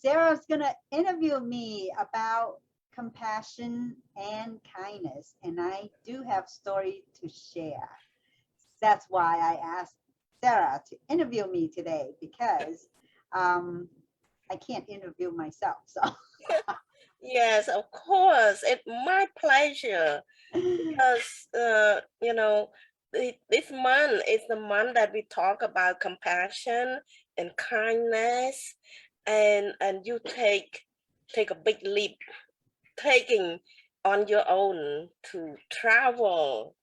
Sarah's going to interview me about compassion and kindness, and I do have story to share. That's why I asked Sarah to interview me today, because I can't interview myself. So Yes, of course. It's my pleasure because, this month is the month that we talk about compassion and kindness, and you take a big leap, taking on your own to travel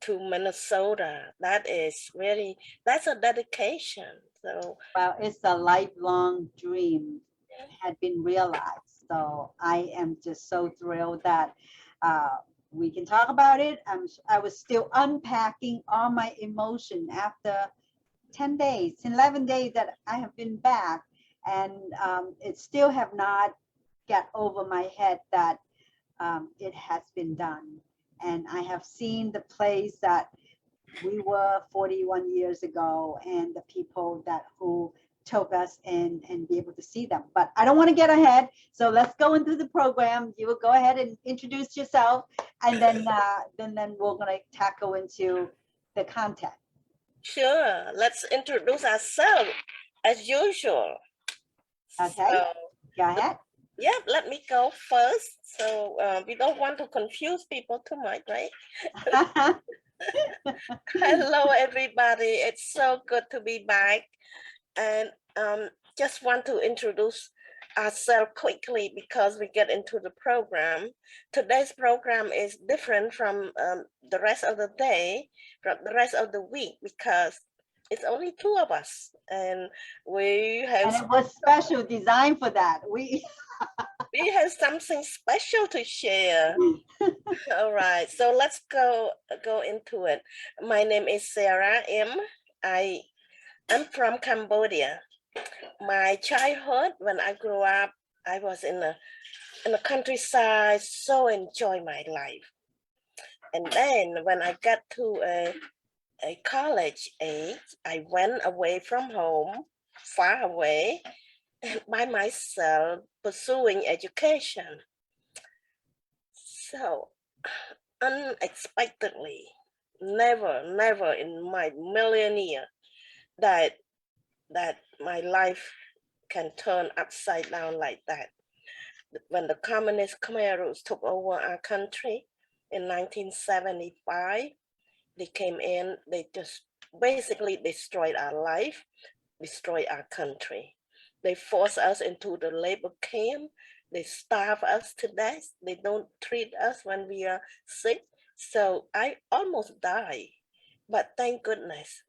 to Minnesota. That's a dedication. So, well, it's a lifelong dream had been realized. So I am just so thrilled that we can talk about it. I was still unpacking all my emotion after 10 days, 11 days that I have been back, and it still have not got over my head that it has been done. And I have seen the place that we were 41 years ago, and the people that who took us and be able to see them. But I don't want to get ahead, so let's go into the program. You will go ahead and introduce yourself, and then we're going to tackle into the content. sure, let's introduce ourselves as usual. Okay, So, go ahead. yeah, let me go first. So we don't want to confuse people too much, right? Hello, everybody. It's so good to be back. And just want to introduce ourselves quickly because we get into the program. Today's program is different from the rest of the day, from the rest of the week, because it's only two of us. And we And have it was special designed for that. we have something special to share. All right, so let's go into it. My name is Sara M. I'm from Cambodia. My childhood, when I grew up, I was in the countryside, so enjoy my life. And then when I got to a college age, I went away from home, far away, by myself, pursuing education. So unexpectedly, never in my million year that my life can turn upside down like that. When the communist Khmer Rouge took over our country in 1975, they came in, they just basically destroyed our life, destroyed our country. They forced us into the labor camp. They starve us to death. They don't treat us when we are sick. So I almost died. But thank goodness,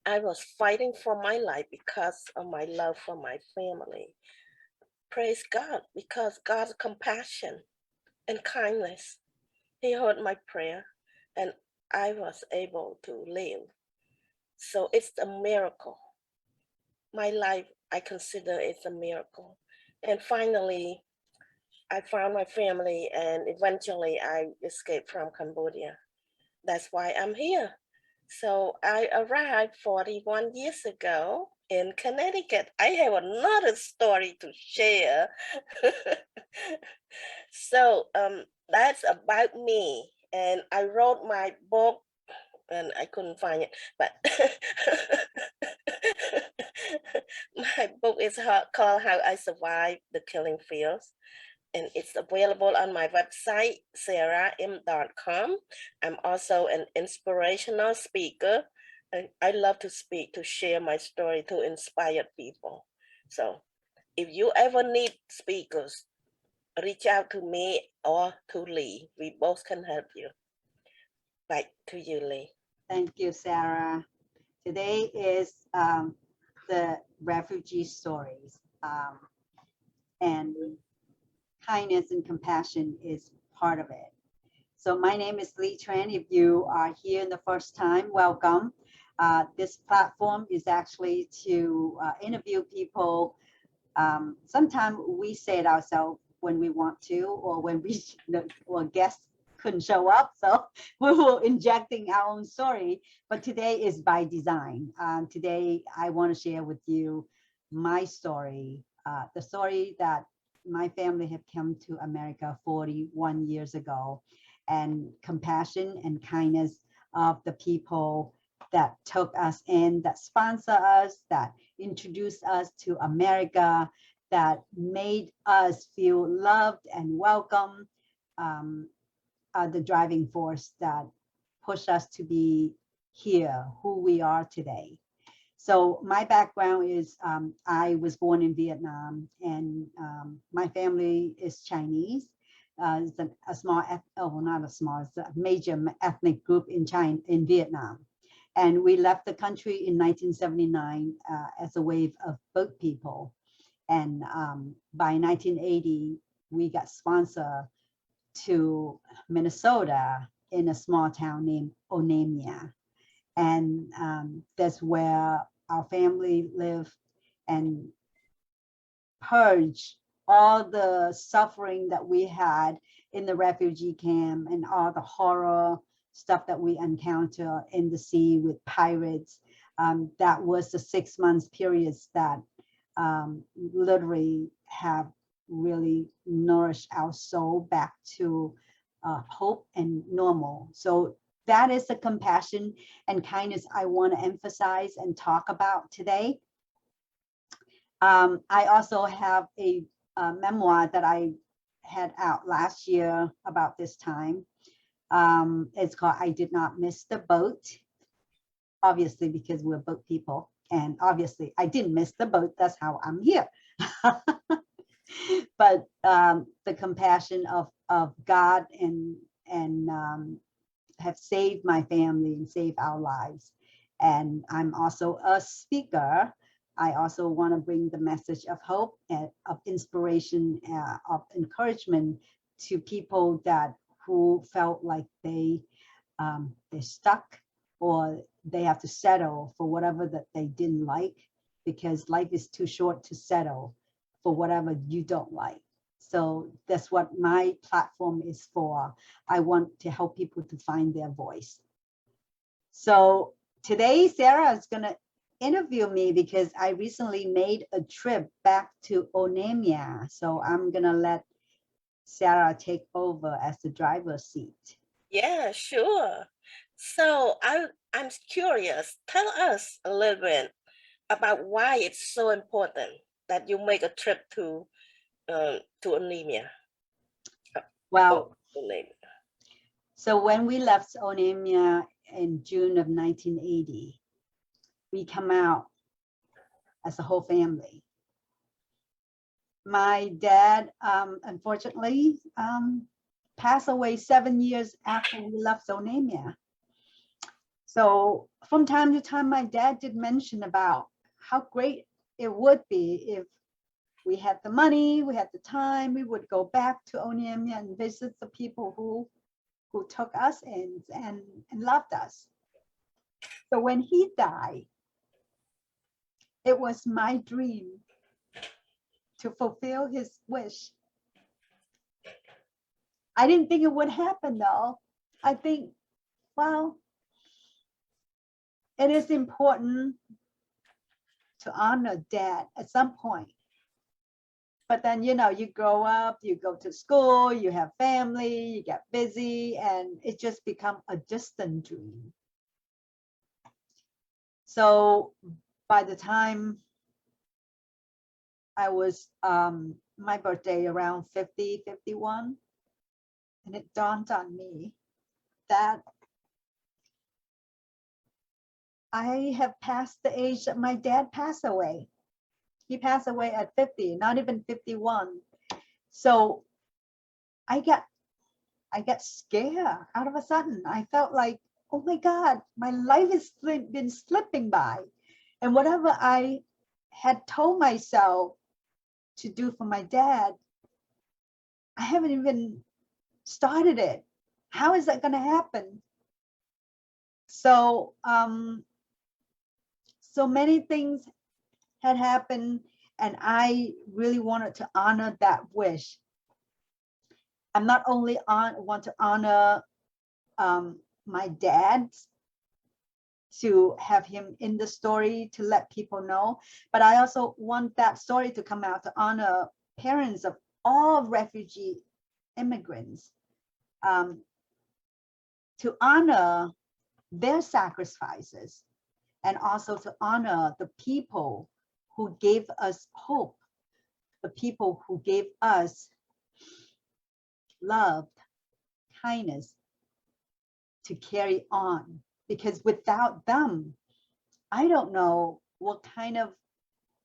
I was fighting for my life because of my love for my family. Praise God, because God's compassion and kindness, He heard my prayer and I was able to live. So it's a miracle. My life, I consider it a miracle. And finally, I found my family and eventually I escaped from Cambodia. That's why I'm here. So I arrived 41 years ago in Connecticut. I have another story to share. So that's about me. And I wrote my book and I couldn't find it, but my book is called How I Survived the Killing Fields. And it's available on my website, saram.com. I'm also an inspirational speaker. I love to speak, to share my story, to inspire people. So if you ever need speakers, reach out to me or to Lee. We both can help you. Back to you, Lee. Thank you, Sarah. Today is the refugee stories, and kindness and compassion is part of it. So my name is Lea Tran. If you are here in the first time, welcome. This platform is actually to interview people. Sometimes we say it ourselves when we want to, or when we or guests couldn't show up, so we were injecting our own story. But today is by design. Today I want to share with you my story the story that my family have come to America 41 years ago, and compassion and kindness of the people that took us in, that sponsor us, that introduced us to America, that made us feel loved and welcome, are the driving force that push us to be here, who we are today. So my background is I was born in Vietnam, and my family is Chinese. It's a small, not a small, it's a major ethnic group in China, in Vietnam. And we left the country in 1979 as a wave of boat people. And by 1980, we got sponsored to Minnesota in a small town named Onamia. And that's where our family lived, and purge all the suffering that we had in the refugee camp and all the horror stuff that we encounter in the sea with pirates. That was the 6 months periods that literally have really nourished our soul back to hope and normal. So that is the compassion and kindness I want to emphasize and talk about today. I also have a memoir that I had out last year about this time. It's called I Did Not Miss the Boat, obviously because we're boat people. And obviously I didn't miss the boat, that's how I'm here. But the compassion of God and have saved my family and saved our lives. And I'm also a speaker. I also want to bring the message of hope and of inspiration, of encouragement to people that who felt like they're stuck, or they have to settle for whatever that they didn't like, because life is too short to settle for whatever you don't like. So that's what my platform is for. I want to help people to find their voice. So today, Sara is going to interview me because I recently made a trip back to Onamia. So I'm going to let Sara take over as the driver's seat. Yeah, sure. So I'm curious. Tell us a little bit about why it's so important that you make a trip to Onamia. Well, Onamia. so when we left Onamia in June of 1980, we come out as a whole family. My dad, unfortunately, passed away 7 years after we left Onamia. So from time to time, my dad did mention about how great it would be if we had the money, we had the time, we would go back to Onamia and visit the people who took us in and loved us. So when he died, it was my dream to fulfill his wish. I didn't think it would happen though. I think, well, it is important to honor dad at some point. But then, you know, you grow up, you go to school, you have family, you get busy, and it just becomes a distant dream. So by the time I was, my birthday around 50, 51, and it dawned on me that I have passed the age that my dad passed away. He passed away at 50, not even 51. So I got scared out of a sudden. I felt like, oh my God, my life has been slipping by. And whatever I had told myself to do for my dad, I haven't even started it. How is that going to happen? So, so many things had happened, and I really wanted to honor that wish. I'm not only want to honor my dad's to have him in the story to let people know. But I also want that story to come out to honor parents of all refugee immigrants, to honor their sacrifices, and also to honor the people who gave us hope, the people who gave us love, kindness to carry on. Because without them, I don't know what kind of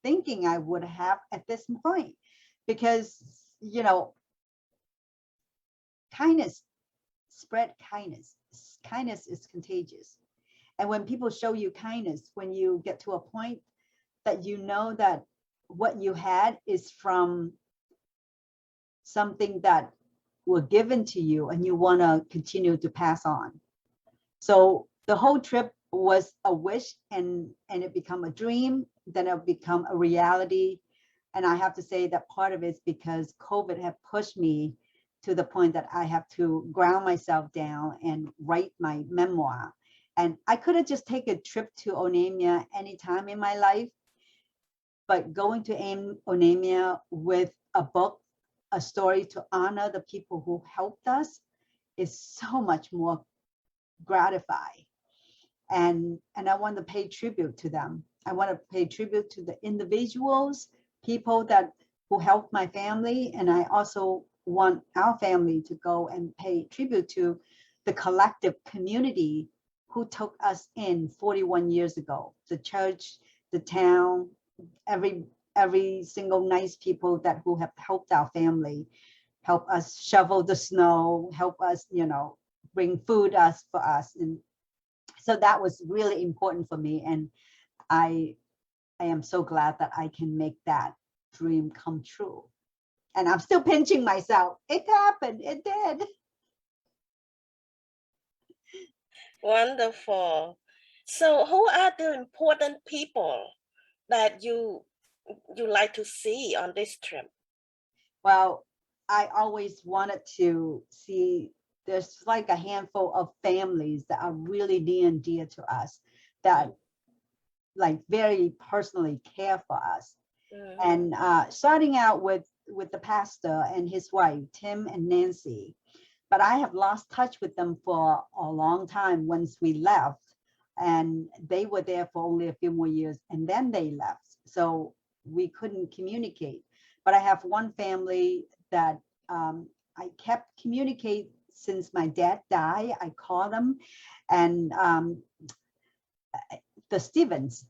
thinking I would have at this point. Because, you know, kindness, spread kindness. Kindness is contagious. And when people show you kindness, when you get to a point that you know that what you had is from something that were given to you and you want to continue to pass on. So the whole trip was a wish, and it became a dream, then it become a reality. And I have to say that part of it's because COVID had pushed me to the point that I have to ground myself down and write my memoir. And I could have just taken a trip to Onamia anytime in my life, but going to Onamia with a book, a story to honor the people who helped us is so much more gratifying. And I want to pay tribute to them. I want to pay tribute to the individuals, people that who helped my family. And I also want our family to go and pay tribute to the collective community who took us in 41 years ago. The church, the town, every single nice people that who have helped our family, help us shovel the snow, help us, you know, bring food for us. And so that was really important for me. And I am so glad that I can make that dream come true. And I'm still pinching myself. It happened. It did. Wonderful. So who are the important people that you like to see on this trip? Well, I always wanted to see, there's like a handful of families that are really near and dear to us, that like very personally care for us. Mm-hmm. And starting out with the pastor and his wife, Tim and Nancy. But I have lost touch with them for a long time once we left. And they were there for only a few more years and then they left. So we couldn't communicate. But I have one family that I kept communicate since my dad died. I call them. And the Stevens,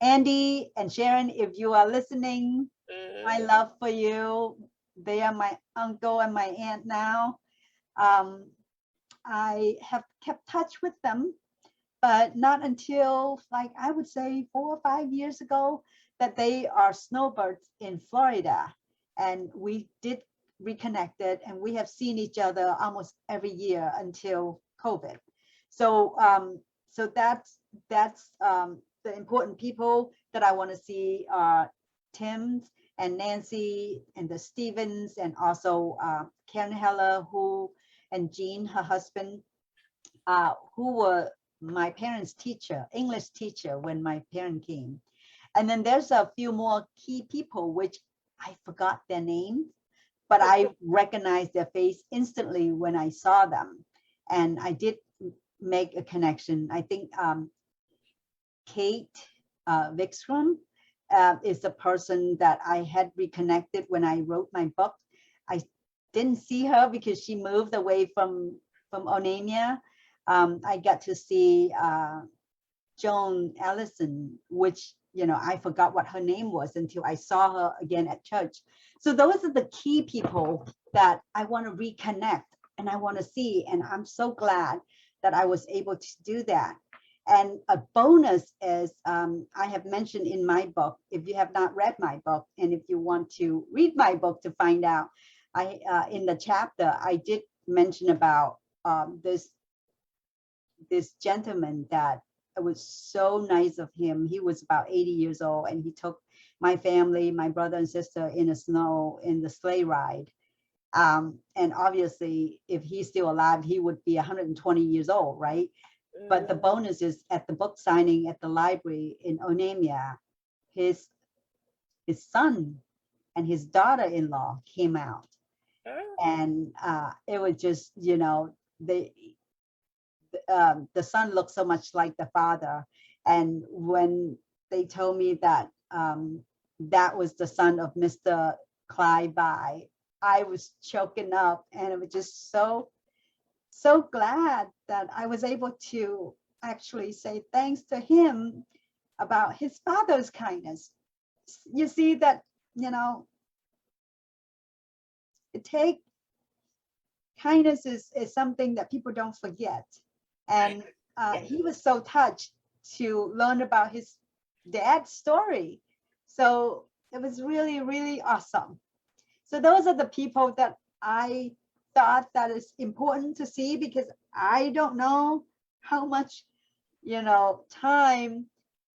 Andy and Sharon, if you are listening, my love for you. They are my uncle and my aunt now. I have kept touch with them, but not until, like, I would say 4 or 5 years ago, that they are snowbirds in Florida. And we did reconnected, and we have seen each other almost every year until COVID. So so that's the important people that I want to see are Tim and Nancy and the Stevens, and also Karen Heller, and Jean, her husband, who were my parents' teacher, English teacher, when my parent came. And then there's a few more key people, which I forgot their names, but I recognized their face instantly when I saw them. And I did make a connection. I think Kate Vikstrom is the person that I had reconnected when I wrote my book. I didn't see her because she moved away from Onamia. I got to see Joan Allison, which, you know, I forgot what her name was until I saw her again at church. So those are the key people that I want to reconnect and I want to see. And I'm so glad that I was able to do that. And a bonus is, I have mentioned in my book, if you have not read my book, and if you want to read my book to find out, in the chapter, I did mention about this gentleman that it was so nice of him. He was about 80 years old, and he took my family, my brother and sister, in the sleigh ride. And obviously, if he's still alive, he would be 120 years old, right? But the bonus is at the book signing at the library in Onemia, his son and his daughter-in-law came out. And it was just, you know, the son looked so much like the father. And when they told me that that was the son of Mr. Clive By, I was choking up, and it was just so glad that I was able to actually say thanks to him about his father's kindness. You see that, you know, kindness is something that people don't forget. And he was so touched to learn about his dad's story. So it was really, really awesome. So those are the people that I thought that is important to see, because I don't know how much, you know, time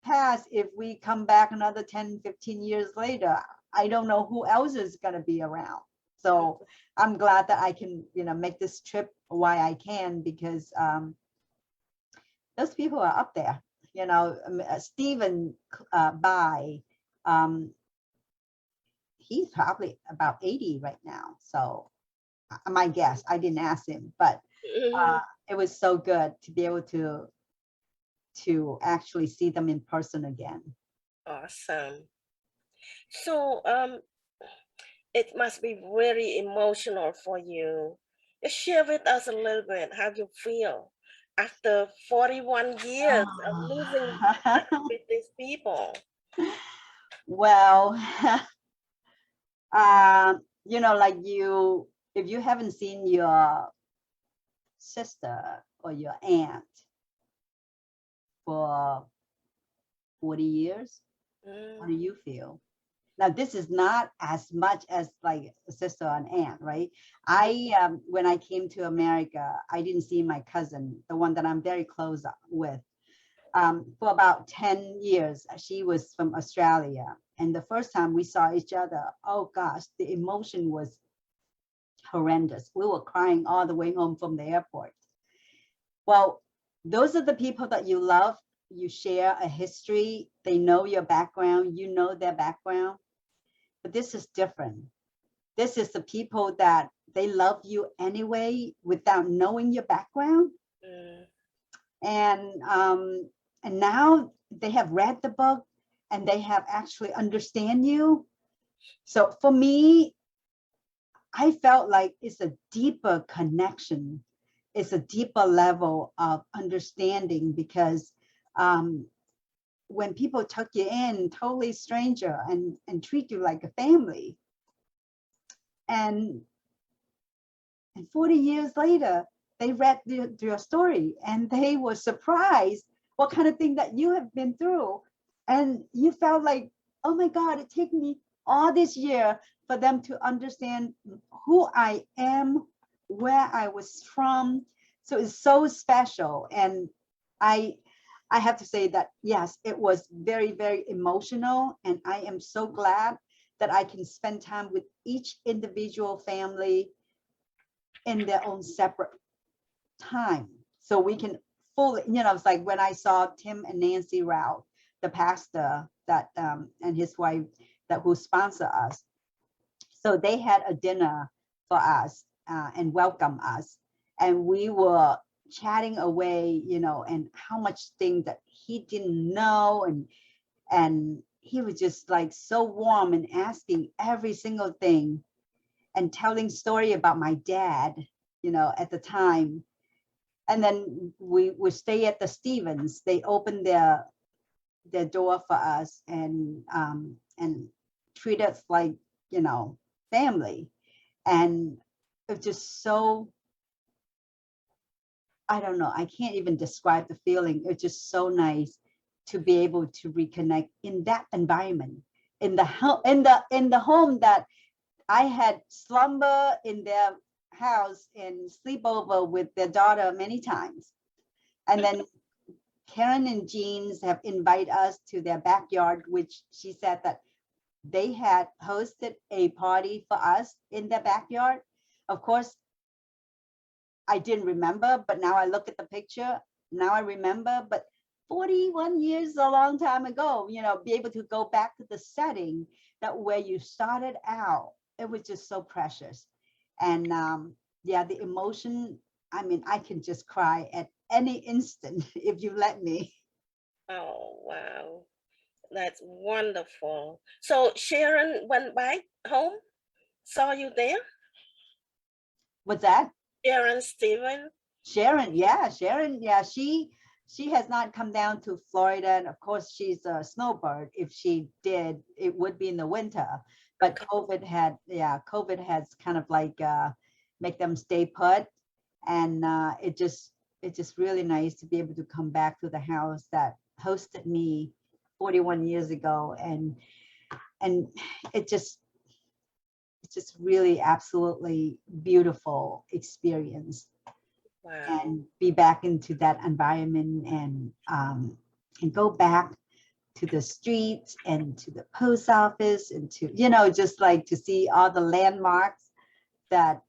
pass if we come back another 10, 15 years later. I don't know who else is going to be around. So I'm glad that I can, you know, make this trip while I can, because those people are up there. You know, Stephen By, he's probably about 80 right now. So my guess, I didn't ask him, but it was so good to be able to actually see them in person again. Awesome. So it must be very emotional for you. Just share with us a little bit how you feel after 41 years of losing with these people. Well, you know, like if you haven't seen your sister or your aunt for 40 years, how do you feel? Now, this is not as much as like a sister or an aunt, right? When I came to America, I didn't see my cousin, the one that I'm very close with, for about 10 years. She was from Australia. And the first time we saw each other, oh gosh, the emotion was horrendous. We were crying all the way home from the airport. Well, those are the people that you love. You share a history. They know your background. You know their background. But this is different. This is the people that they love you anyway without knowing your background. And now they have read the book and they have actually understand you. So for me, I felt like it's a deeper connection. It's a deeper level of understanding, because when people tuck you in, totally stranger, and treat you like a family, and 40 years later, they read your story and they were surprised what kind of thing that you have been through. And you felt like, oh my God, it took me all this year for them to understand who I am, where I was from. So it's so special. And I have to say that, yes, it was very, very emotional. And I am so glad that I can spend time with each individual family in their own separate time. So we can fully, you know, it's like when I saw Tim and Nancy Rao, the pastor that and his wife that who sponsor us. So they had a dinner for us and welcome us. And we were chatting away, you know, and how much things that he didn't know. And he was just like so warm and asking every single thing and telling story about my dad, you know, at the time. And then we would stay at the Stevens. They opened their door for us and treat us like, you know, family. And it's just so, I don't know, I can't even describe the feeling. It's just so nice to be able to reconnect in that environment, in the home that I had slumber in their house and sleepover with their daughter many times. And then Karen and Jeans have invited us to their backyard, which she said that they had hosted a party for us in their backyard. Of course, I didn't remember, but now I look at the picture, now I remember, but 41 years is a long time ago, you know, be able to go back to the setting that where you started out, it was just so precious. And yeah, the emotion, I mean, I can just cry at any instant if you let me. Oh, wow. That's wonderful. So Sharon went back home, saw you there? What's that? Sharon Stephen? Sharon, yeah, Sharon, yeah, she has not come down to Florida, and of course she's a snowbird. If she did, it would be in the winter. But Okay. COVID has kind of like make them stay put, and it's just really nice to be able to come back to the house that hosted me 41 years ago, and it just it's just really absolutely beautiful experience, Wow. and be back into that environment, and go back to the streets and to the post office and to, you know, just like to see all the landmarks that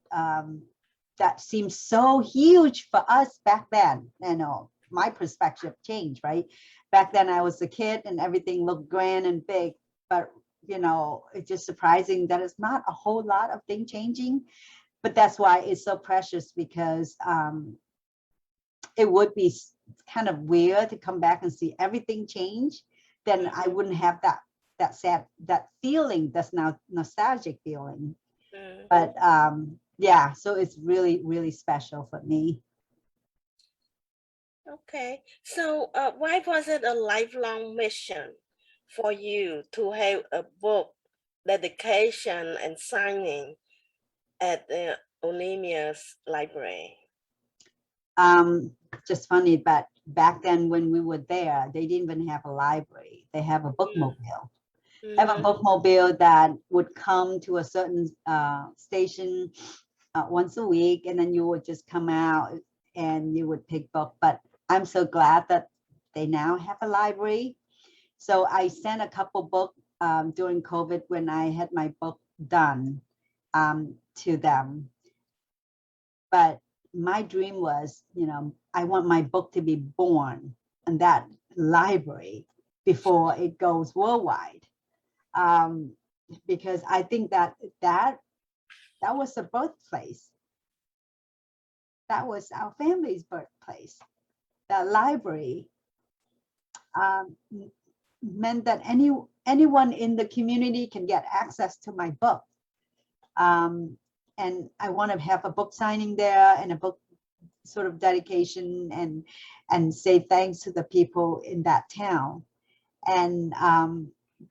that seems so huge for us back then. You know, my perspective changed, right? Back then I was a kid and everything looked grand and big, but you know, it's just surprising that it's not a whole lot of thing changing. But that's why it's so precious, because it would be kind of weird to come back and see everything change. Then I wouldn't have that sad, that feeling, that's now nostalgic feeling. Mm. But yeah, so it's really, really special for me. Okay. So why was it a lifelong mission for you to have a book dedication and signing at the Onemia's library? Just funny, but back then when we were there, they didn't even have a library. They have a bookmobile. Have a Mm-hmm. bookmobile that would come to a certain station once a week, and then you would just come out and you would pick book. But I'm so glad that they now have a library. So I sent a couple books during COVID when I had my book done, to them. But my dream was, you know, I want my book to be born in that library before it goes worldwide. Um, because I think that was the birthplace. That was our family's birthplace. That library meant that anyone in the community can get access to my book. Um, and I want to have a book signing there and a book sort of dedication, and say thanks to the people in that town. And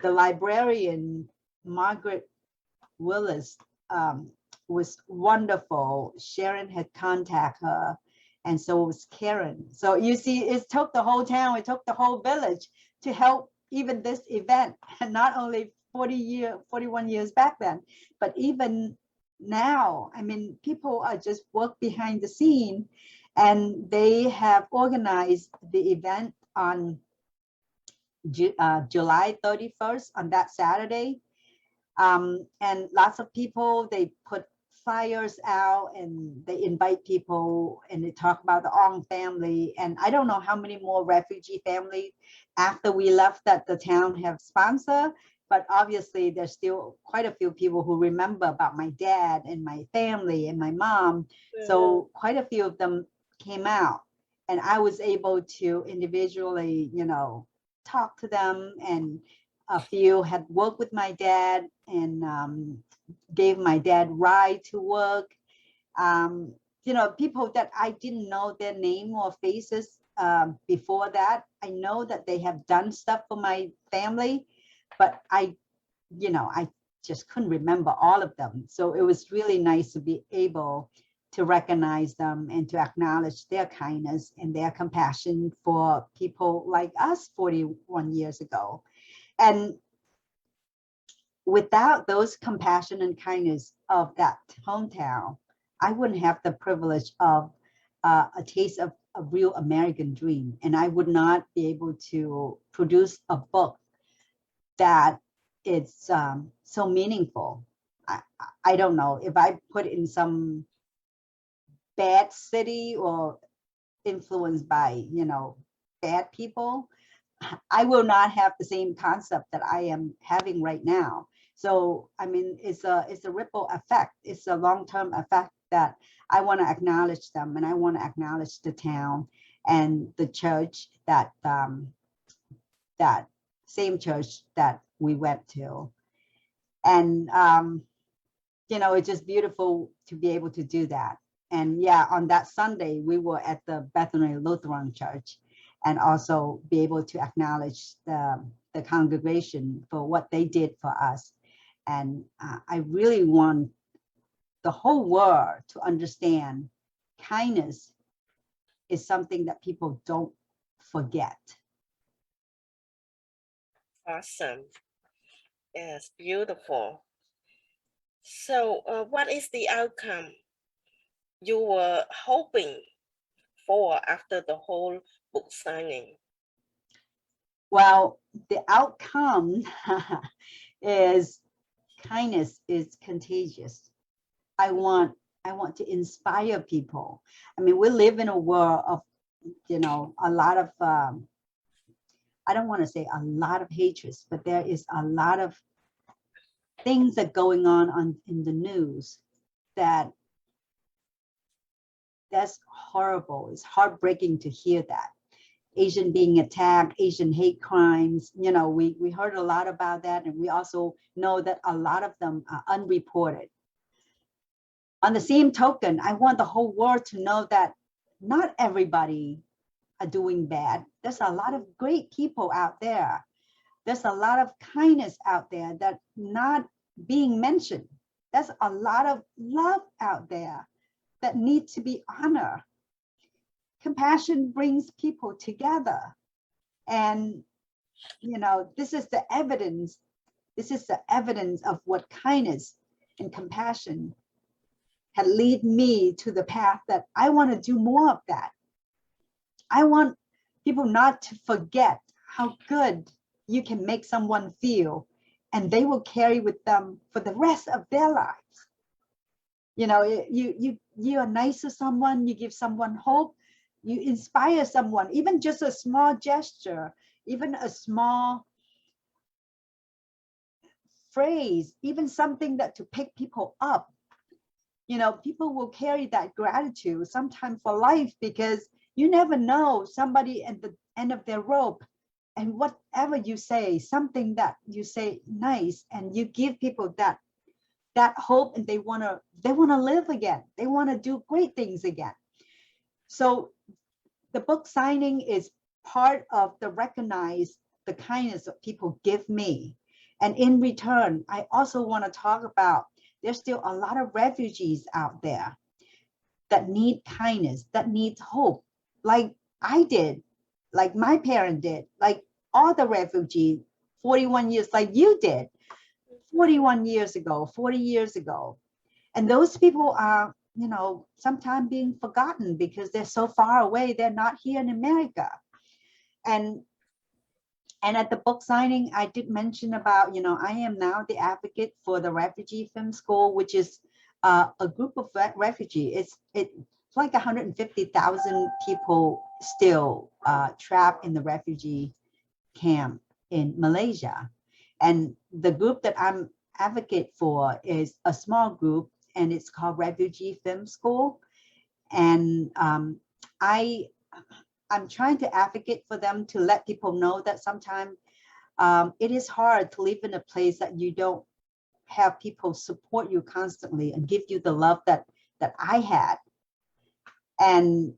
the librarian, Margaret Willis, was wonderful. Sharon had contacted her, and so was Karen. So you see, it took the whole town, it took the whole village to help even this event, and not only 41 years back then, but even now. I mean, people are just work behind the scene, and they have organized the event on July 31st, on that Saturday. And lots of people, they put flyers out and they invite people and they talk about the Ong family. And I don't know how many more refugee families after we left that the town have sponsored, but obviously there's still quite a few people who remember about my dad and my family and my mom. So quite a few of them came out, and I was able to individually, you know, talk to them. And a few had worked with my dad, and gave my dad ride to work. Um, you know, people that I didn't know their name or faces before that. I know that they have done stuff for my family, but I just couldn't remember all of them. So it was really nice to be able to recognize them and to acknowledge their kindness and their compassion for people like us 41 years ago. And without those compassion and kindness of that hometown, I wouldn't have the privilege of a taste of a real American dream. And I would not be able to produce a book that it's so meaningful. I don't know if I put in some bad city, or influenced by, you know, bad people, I will not have the same concept that I am having right now. So, I mean, it's a ripple effect. It's a long-term effect that I want to acknowledge them, and I want to acknowledge the town and the church that same church that we went to. And, you know, it's just beautiful to be able to do that. And yeah, on that Sunday, we were at the Bethany Lutheran Church, and also be able to acknowledge the congregation for what they did for us. And I really want the whole world to understand kindness is something that people don't forget. Awesome. Yes, beautiful. So what is the outcome you were hoping for after the whole book signing? Well, the outcome is kindness is contagious. I want to inspire people. I mean, we live in a world of, you know, a lot of I don't want to say a lot of hatreds, but there is a lot of things that going on in the news that's horrible. It's heartbreaking to hear that. Asian being attacked, Asian hate crimes, you know, we heard a lot about that, and we also know that a lot of them are unreported. On the same token, I want the whole world to know that not everybody are doing bad. There's a lot of great people out there. There's a lot of kindness out there that not being mentioned. There's a lot of love out there that need to be honored. Compassion brings people together. And, you know, this is the evidence. This is the evidence of what kindness and compassion had lead me to the path that I want to do more of that. I want people not to forget how good you can make someone feel, and they will carry with them for the rest of their lives. You know, you are nice to someone, you give someone hope, you inspire someone, even just a small gesture, even a small phrase, even something that to pick people up. You know, people will carry that gratitude sometimes for life, because you never know somebody at the end of their rope, and whatever you say, something that you say nice, and you give people that hope, and they want to live again. They want to do great things again. So the book signing is part of the recognize the kindness that people give me. And in return, I also want to talk about there's still a lot of refugees out there that need kindness, that need hope, like I did, like my parent did, like all the refugees 41 years, like you did 41 years ago, 40 years ago. And those people are, you know, sometimes being forgotten because they're so far away. They're not here in America. And at the book signing, I did mention about, you know, I am now the advocate for the Refugee Film School, which is a group of refugees. It's like 150,000 people still trapped in the refugee camp in Malaysia. And the group that I'm advocate for is a small group, and it's called Refugee Film School. And I'm trying to advocate for them to let people know that sometimes it is hard to live in a place that you don't have people support you constantly and give you the love that I had. And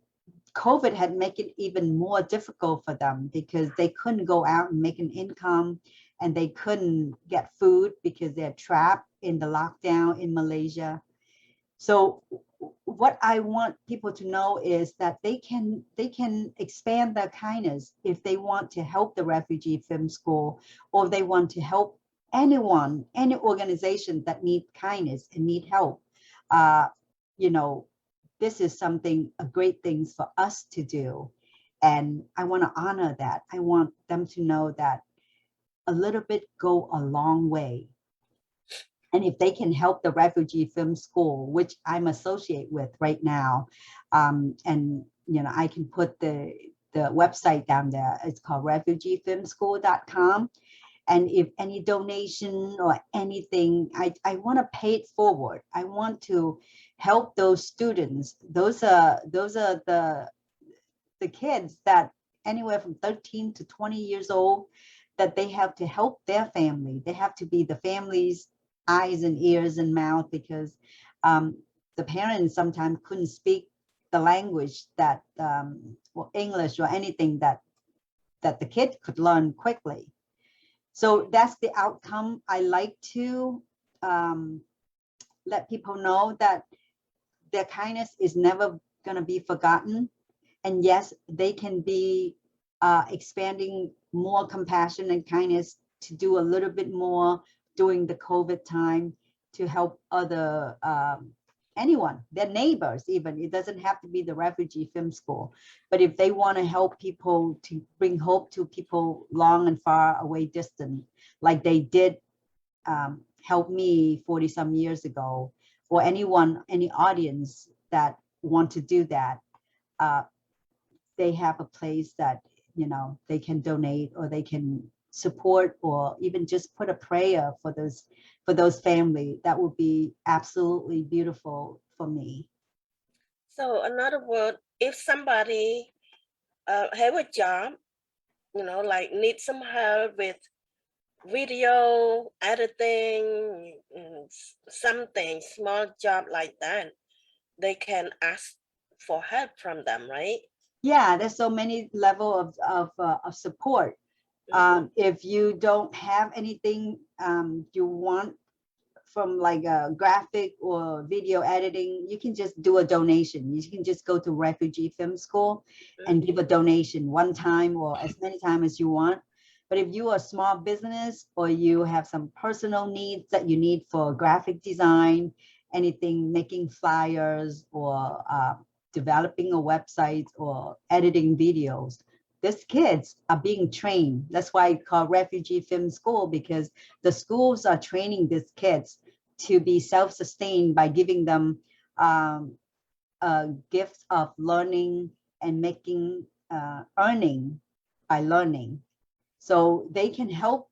COVID had made it even more difficult for them because they couldn't go out and make an income, and they couldn't get food because they're trapped in the lockdown in Malaysia. So what I want people to know is that they can expand their kindness if they want to help the Refugee Film School, or they want to help anyone, any organization that need kindness and need help. You know, this is something, a great thing for us to do. And I want to honor that. I want them to know that a little bit go a long way. And if they can help the Refugee Film School, which I'm associated with right now, and I can put the website down there. It's called refugeefilmschool.com. And if any donation or anything, I want to pay it forward. I want to help those students. Those are the kids that anywhere from 13 to 20 years old, that they have to help their family. They have to be the family's eyes and ears and mouth, because the parents sometimes couldn't speak the language that or English or anything that the kid could learn quickly. So that's the outcome. I like to let people know that their kindness is never going to be forgotten. And yes, they can be expanding more compassion and kindness to do a little bit more during the COVID time to help other anyone, their neighbors even. It doesn't have to be the refugee film school, but if they want to help people, to bring hope to people long and far away distant, like they did help me 40 some years ago, or anyone, any audience that want to do that, they have a place that they can donate, or they can support, or even just put a prayer for those family. That would be absolutely beautiful for me. So another word, if somebody have a job, like need some help with video editing, something small job like that, they can ask for help from them, right? Yeah, there's so many level of support. If you don't have anything you want from like a graphic or video editing, you can just do a donation. You can just go to Refugee Film School and give a donation one time or as many times as you want. But if you are a small business, or you have some personal needs that you need for graphic design, anything, making flyers, or developing a website, or editing videos, these kids are being trained. That's why it's called Refugee Film School, because the schools are training these kids to be self-sustained by giving them gifts of learning and making earning by learning. So they can help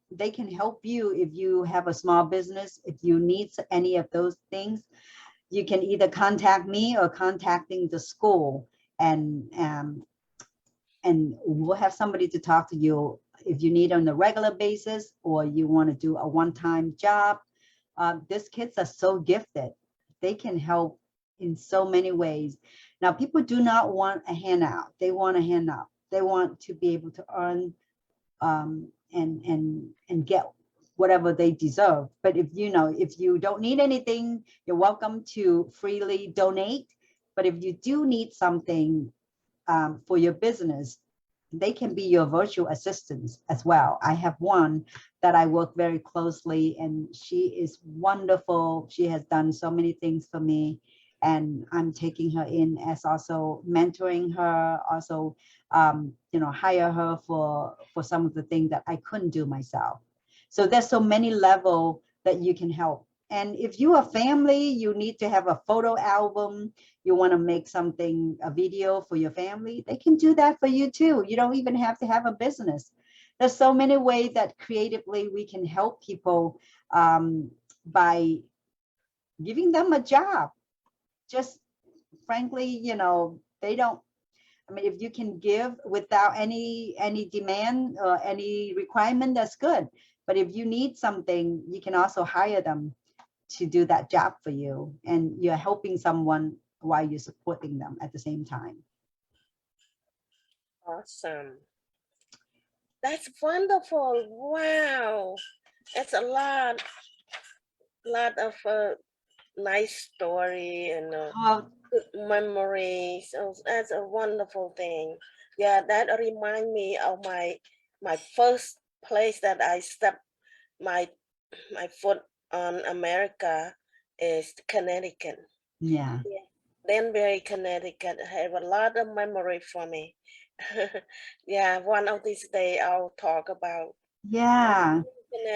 you if you have a small business. If you need any of those things, you can either contact me or contacting the school, and we'll have somebody to talk to you if you need on a regular basis, or you want to do a one-time job. These kids are so gifted. They can help in so many ways. Now, people do not want a handout. They want a handout. They want to be able to earn and get whatever they deserve. But if you don't need anything, you're welcome to freely donate. But if you do need something for your business, they can be your virtual assistants as well. I have one that I work very closely, and she is wonderful. She has done so many things for me, and I'm taking her in as also mentoring her, also hire her for some of the things that I couldn't do myself. So there's so many levels that you can help. And if you are family, you need to have a photo album, you want to make something, a video for your family, they can do that for you too. You don't even have to have a business. There's so many ways that creatively we can help people by giving them a job. Just frankly, they don't, if you can give without any demand or any requirement, that's good. But if you need something, you can also hire them to do that job for you, and you're helping someone while you're supporting them at the same time. Awesome. That's wonderful. Wow. That's a lot of nice story and good memories. So that's a wonderful thing. Yeah, that remind me of my first place that I stepped my foot on America is Connecticut. Yeah. Danbury, Connecticut have a lot of memory for me. Yeah, one of these days I'll talk about. Yeah.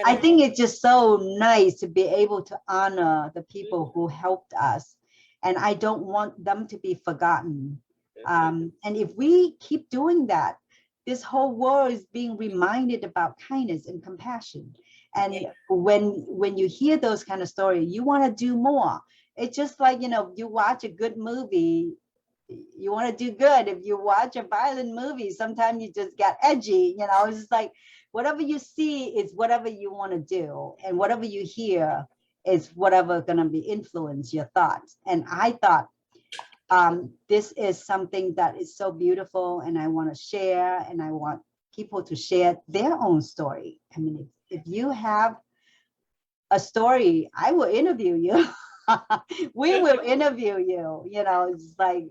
I think it's just so nice to be able to honor the people who helped us. And I don't want them to be forgotten. And if we keep doing that, this whole world is being reminded about kindness and compassion. And Yeah. when you hear those kind of stories, you want to do more. It's just like, you watch a good movie, you want to do good. If you watch a violent movie, sometimes you just get edgy. It's just like whatever you see is whatever you want to do, and whatever you hear is whatever going to be influence your thoughts. And I thought this is something that is so beautiful, and I want to share, and I want people to share their own story. I mean, if you have a story, I will interview you. We will interview you. It's like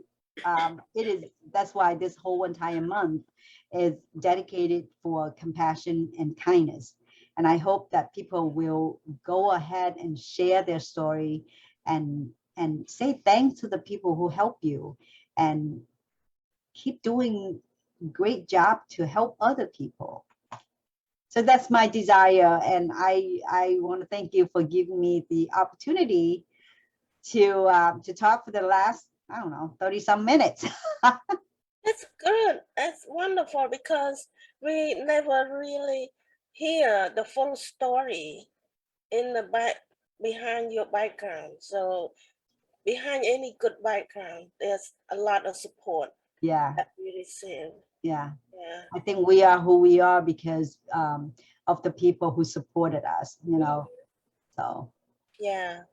that's why this whole entire month is dedicated for compassion and kindness. And I hope that people will go ahead and share their story and say thanks to the people who help you, and keep doing great job to help other people. So that's my desire, and I want to thank you for giving me the opportunity to talk for the last, I don't know, 30 some minutes. That's good. That's wonderful, because we never really hear the full story in the back behind your background. So behind any good background, there's a lot of support Yeah, that we receive. yeah. Yeah. I think we are who we are because of the people who supported us, So Yeah.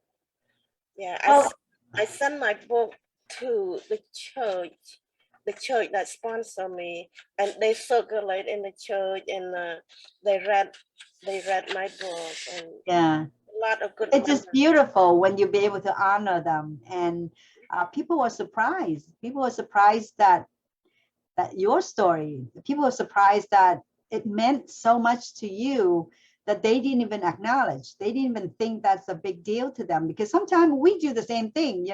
Yeah. well, I sent my book to the church that sponsor me, and they circulate in the church, and they read my book, and yeah. a lot of good It's just memories. beautiful when you be able to honor them, and people were surprised. People were surprised that your story, people were surprised that it meant so much to you that they didn't even acknowledge. They didn't even think that's a big deal to them, because sometimes we do the same thing.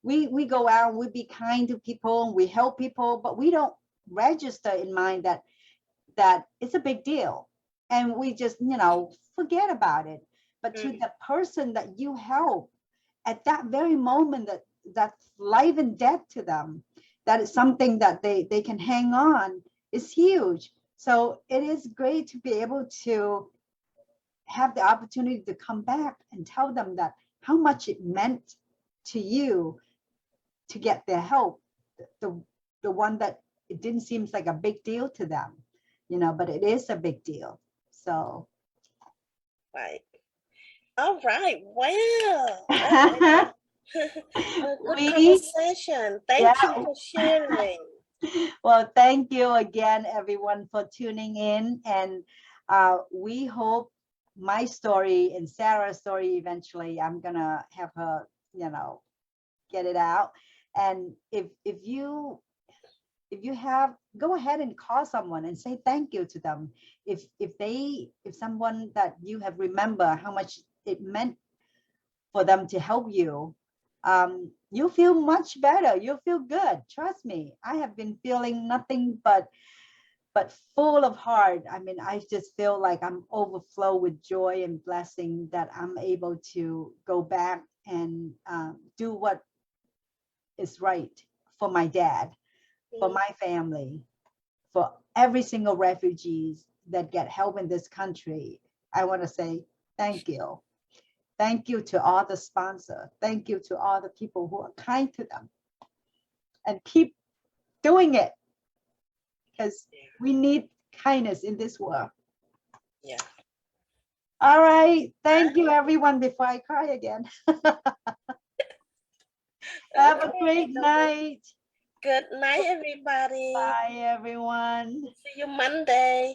We go out, we be kind to people, and we help people, but we don't register in mind that it's a big deal, and we just forget about it. But to the person that you help at that very moment, that's life and death to them, that is something that they can hang on, is huge. So it is great to be able to have the opportunity to come back and tell them that how much it meant to you to get their help, the the one that it didn't seem like a big deal to them, but it is a big deal. So Right. All right. Well, that was a good we conversation. Thank you yeah. for sharing. Well, thank you again, everyone, for tuning in. And we hope my story and Sarah's story, eventually, I'm going to have her, get it out. And if you have, go ahead and call someone and say thank you to them. If someone that you have remember how much it meant for them to help you, you feel much better. You feel good. Trust me. I have been feeling nothing but full of heart. I mean, I just feel like I'm overflow with joy and blessing that I'm able to go back and do what is right for my dad, for my family, for every single refugees that get help in this country. I want to say thank you. Thank you to all the sponsors. Thank you to all the people who are kind to them. And keep doing it, because we need kindness in this world. Yeah. All right. Thank you, everyone, before I cry again. Have a great night. Good night, everybody. Bye, everyone. See you Monday.